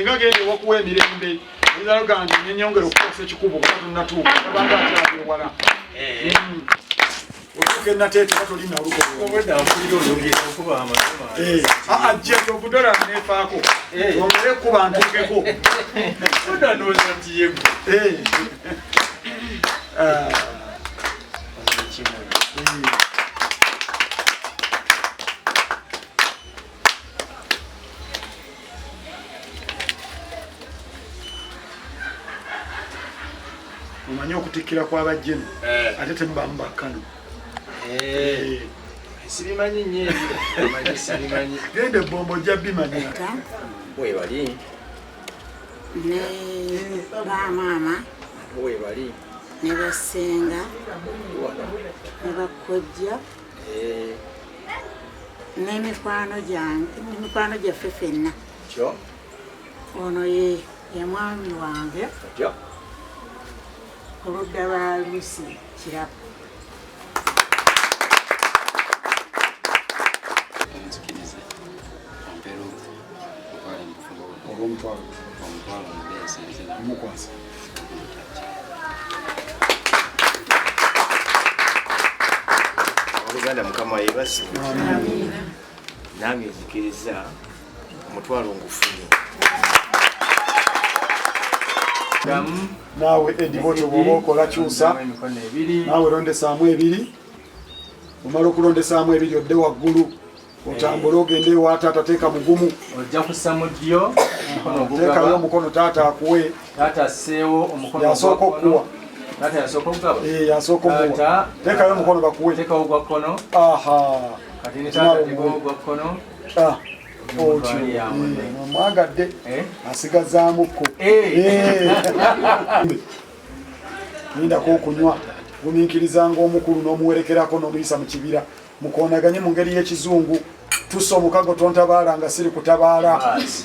senga gende wakuwa emirembe nzalo gandi nenyongera okukosa ekikubo kuba tunatuuka abanga akyali wala otuuka ennateete batolina olukoajja tobudola nefaako ongere kuba ntukeko omanyi okutikkira kw'abajjenu ate temubamu bakkano sibimanyi nnyo sibimanyi genda ebbombo ojja bimanya webali ne bamaama webali ne basenga ne bakojja n'emikwano gyaffe ffenna ono ye mwami wange oludda lwa Lucy Kirabo. oluganda mukama yebasi nange nzikiriza omutwalo ngufunye naawe ediboto bwoba okola kyusa naawe londesaamu 2 omala okulondesaamu 2 odde waggulu otambule ogende ewa taata teeka mugumu ojja kussa mu ddyo teekayo omukono taata akuwe taata asseewo omukono yasooka okuwa taata yasooka okugaba yasooka omuwa teekayo omukono bakuwe teekawo gwa kkono kati ne taata teekawo gwa kkono otyo omwagadde asigazaamuko nindako okunywa gumiikirizanga omukulu n'omuwerekerako n'omuyisa mu kibira mukoonaganye mu ngeri y'ekizungu tussa omukago tontabaala nga siri kutabaala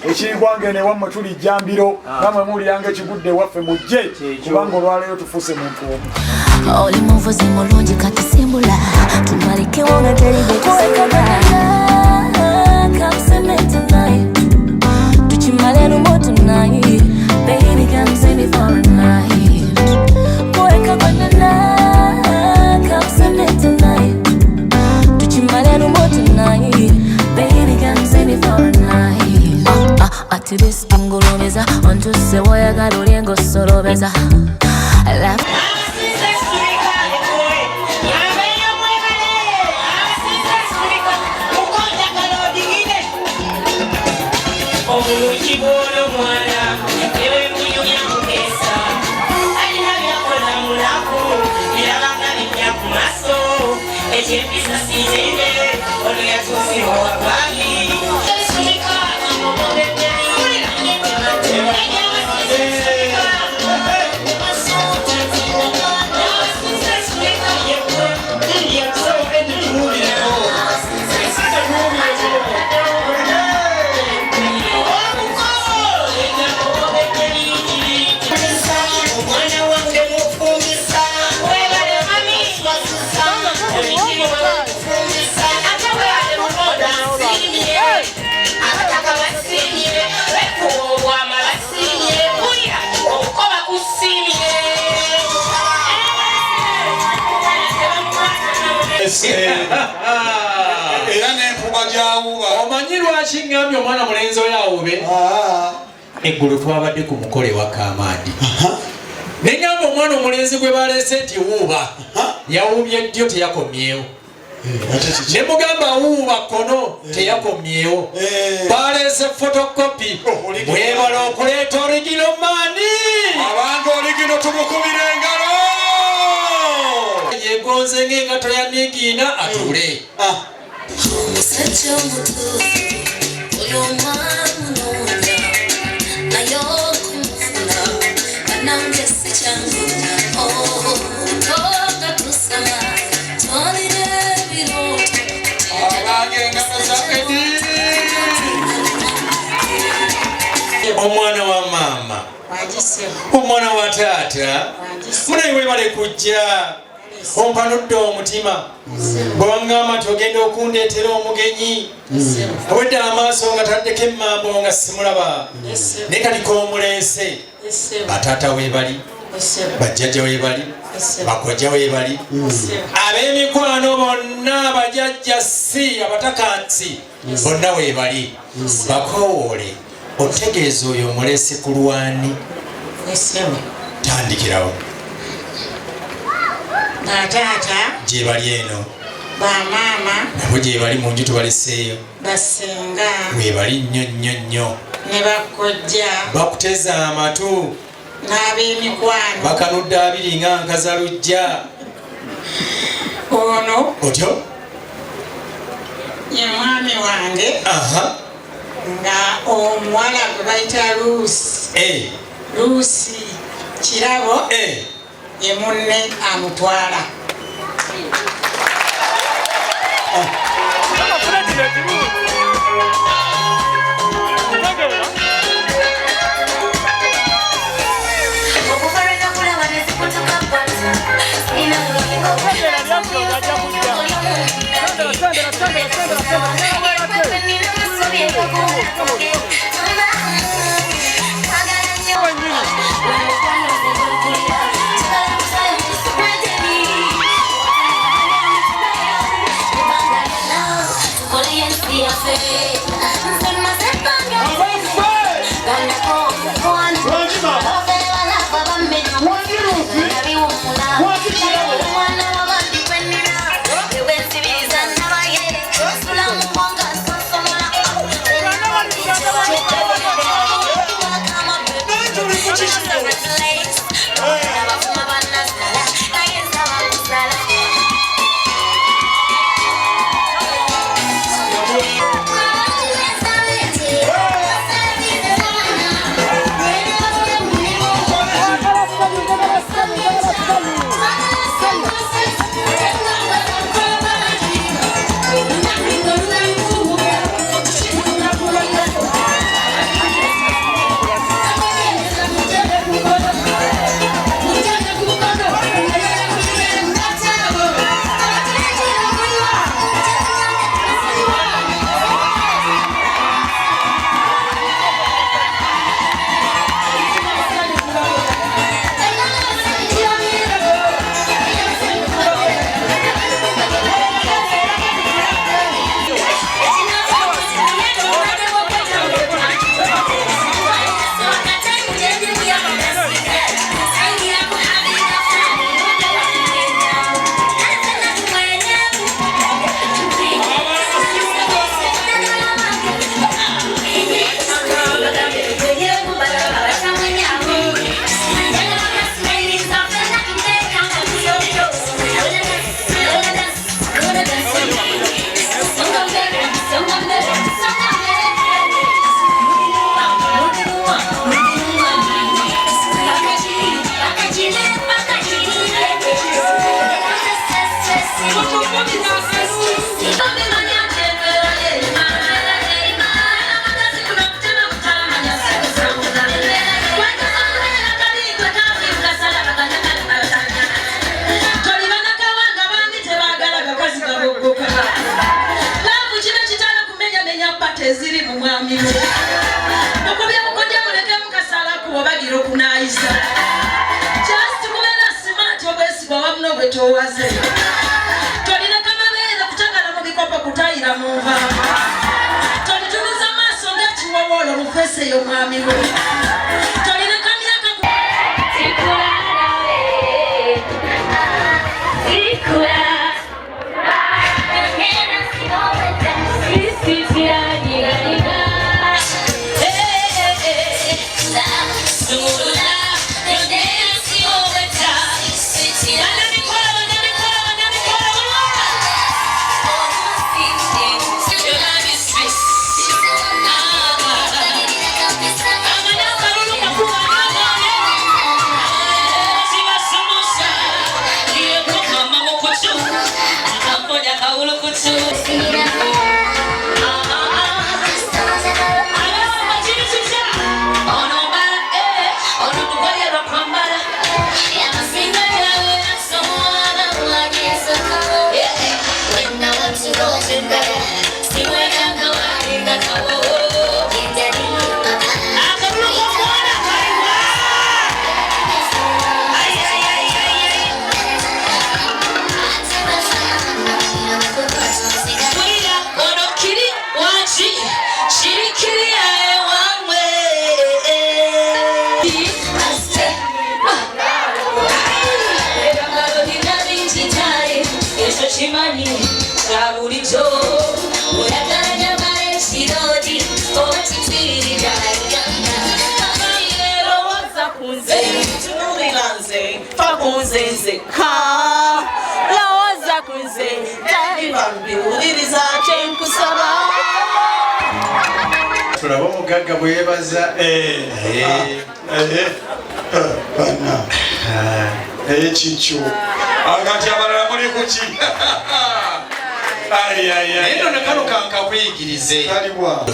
ekirigwange newammwe tuli jjambiro namwe muwuliranga ekigudde ewaffe mujje kubanga olwaleero tufuuse muntu omu oli muvuzi mulungi kati simbula tumalekewo nga teri betusekala come see me tonight tukimale lumo tonight baby come see me for a night boy come see me tonight tukimale lumo tonight baby come see me for a night ati bisingulumeza ontuse woyagala olyenga osolobeza era n'enfuba gyawuba omanyi lwaki ngambye omwana mulenzi oyo awube eggulu twabadde ku mukolo ewa Kamaadi nenyamba omwana omulenzi gwe baleese nti wuuba yawuubye ddyo teyakomyewo ne mugamba wuuba kono teyakomyewo baleese fotokopi mwebala okuleeta oligino maani abantu oligino tumukubira engalo yegonze ng'engato ya Nigiina atule omusajja omutuufu oyo omwana munoonya naye okumufuna banange si kyangu otoga tusama tolina ebirooto abange engalo za Edi omwana wa maama omwana wa taata munaye webale kujja ompanudde omutima bwewangamba nti ogenda okundeetera omugenyi obwedde amaaso nga taddeko emmambo nga simulaba naye kaliko omuleese bataata weebali bajjajja weebali bakojja weebali ab'emikwano bonna abajjajja si abatakansi bonna weebali bakowoole otegeeza oyo omuleese ku lwani tandikirawo bataata gye bali eno bamaama nabo gye bali mu nju tubaleseeyo basenga weebali nnyo nnyo nnyo ne bakojja bakuteza amatu n'ab'emikwano bakanudde abiri nga nkazalujja ono otyo ye mwami wange nga omuwala gwe bayita Luusi Kirabo ye munne amutwala eziri mu mwami we okubya mukodya muleke mukasala kubagira okunayiza just kubera smart obwesigwa wamu n'obwetoowaze tolina kamabeere kutagala mu bikopo kutayira mu nva tolitumiza amaaso ng'ekiwowoolo mu feesi eyo mwami we tolina kamyaka I'm Chimani, Saburicho, Uyakanya Mare Shirodi, Omatiri Jayana, Rosa Kunze, Tunulanze, Fakunze, Ha, Lawaza Kunze, Daivan, Uriza, Chenkusaba. Tulaba omugagga bwe yeebaza bana ekikyo agati abalala muli kuki naye nno ne kano kankakuyigirize kalibwa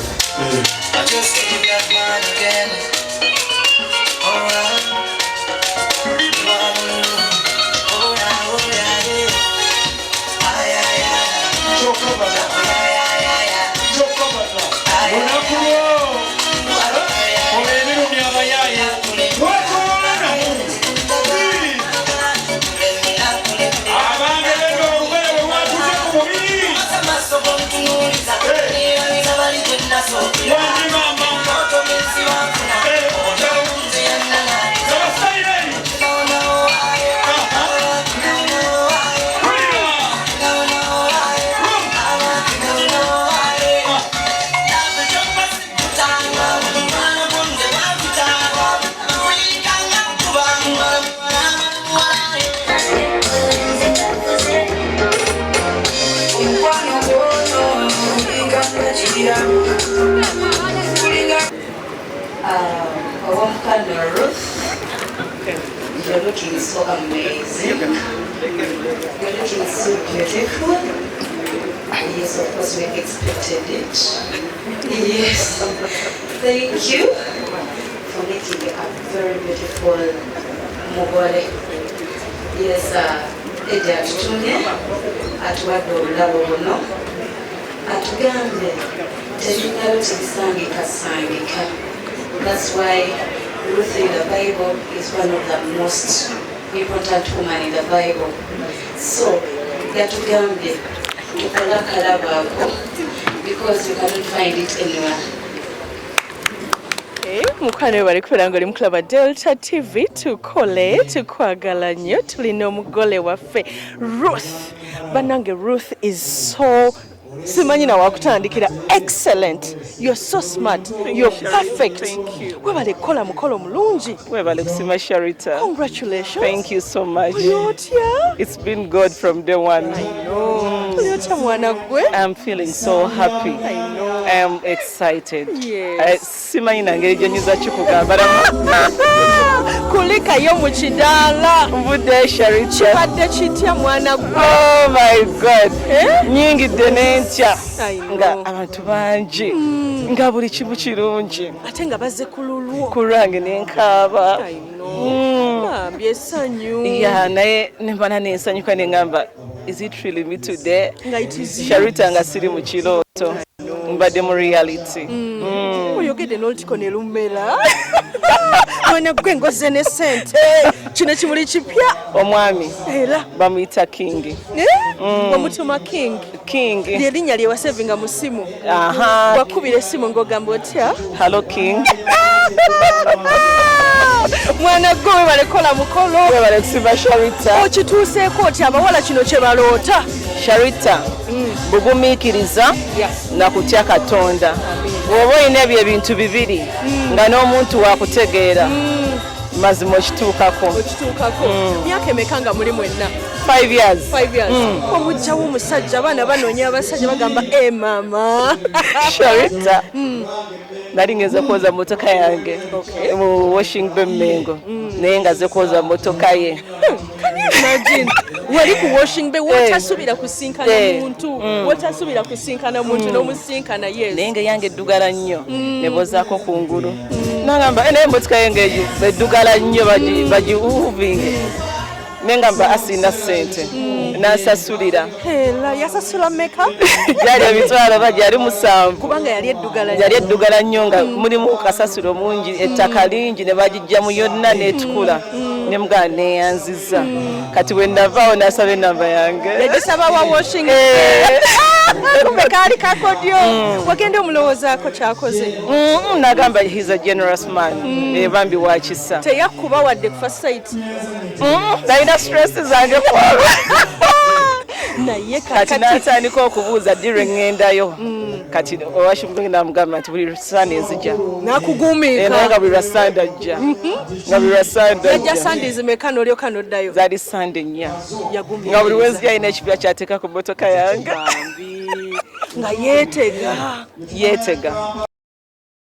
RUTH, you're looking so amazing. You're looking so beautiful. Yes, of course, we expected it. Yes, thank you for making a very beautiful mugole. Yes, Eja atutumye atuwadde obulabo buno atugambye tebinnalo tebisangikasangika. That's why Ruth in the Bible is one of the most important women in the Bible. So, yatugambye tukola kalabako because you cannot find it anywhere. Mukwane bari kuranga oli muklaba Delta TV tukwagala nnyo tulina omugole waffe Ruth. Banange Ruth is so simanyi na wakutandikira excellent. You're so smart. You're perfect. Thank you. Webale kola mukolo mulungi. Webale kusima Sharita. Congratulations. Thank you so much. Yotya? It's been good from day one. I know. Yotya mwana gwe? I'm feeling so happy. I know. I am excited. Yes. Simanyi nangeri gyenyuza kikugamba. Kulika yo mu kidaala. Mvudde Sharita. Kibadde kitya mwana gwe? Oh my God. Nyingidde n'entya. I know. Nga abantu bangi. Nga buli kimu kirungi. Ate nga bazze ku lulwo. Ku lwange n'enkaaba. I know. Bambi essanyu. Yeah, naye nembana n'ensanyuka ne ngamba, is it really me today? Nga it is you. Sharita nga siri mu kirooto. Mbadde mu reality. Oyogedde n'olutiko ne lumera. Mwana gwe ngoze ne ssente. Kino kimuli kipya. Omwami Era. bamuyita King. Wamutuma King. King. Lye linnya lye wasevinga mu ssimu. Aha. Wakubira essimu ng'ogamba otya? Hello King. Mwana gwe webale kola mukolo. Webale kusiba Sharita. Okituuseeko otya abawala kino kye baloota. Sharita. Bugumiikiriza na kutya Katonda. Bw'oba olina ebyo ebintu bibiri nga n'omuntu wakutegeera mazima okituukako. Okituukako. Myaka emeka nga muli mwenna? 5 years. 5 years. Omujjawo omusajja abaana banoonya abasajja bagamba mama. Sharita. Nali ngeze kwoza motoka yange mu washing bay Mengo naye ngaze kwoza motoka ye. Imagine wali ku washing bay wotasubira kusinkana muntu wotasubira kusinkana muntu n'omusinkana yes naye nga yange eddugala nnyo ne bozaako kungulu nagamba naye motoka yange eyo eddugala nnyo bagiuvinge naye ngamba asina ssente n'asasulira. Hela yasasula meka? Gyali emitwalo gyali 7 kubanga yali eddugala nnyo nga mulimu kasasiro mungi ettaka lingi ne bagijjamu yonna n'etukula ne mugala neyanziza kati bwe ndavaawo n'asaba ennamba yange yagisaba wa washing kumbe kaali kakodyo wagenda omulowoozaako kyakoze nagamba he's a generous man ebambi wakisa teyakuba wadde ku first sight nalina stress zange kwaba naye kati natandika okubuuza ddi lwe ŋŋendayo kati owashimungi namugamba nti buli Sunday nzija nakugumiika naye nga buli lwa Sunday ajja nga buli lwa Sunday yajja Sundays meka n'olyoka n'oddayo zaali Sunday 4 yagumye nga buli wenzija alina ekipya kyateeka ku mmotoka yange nga yeetega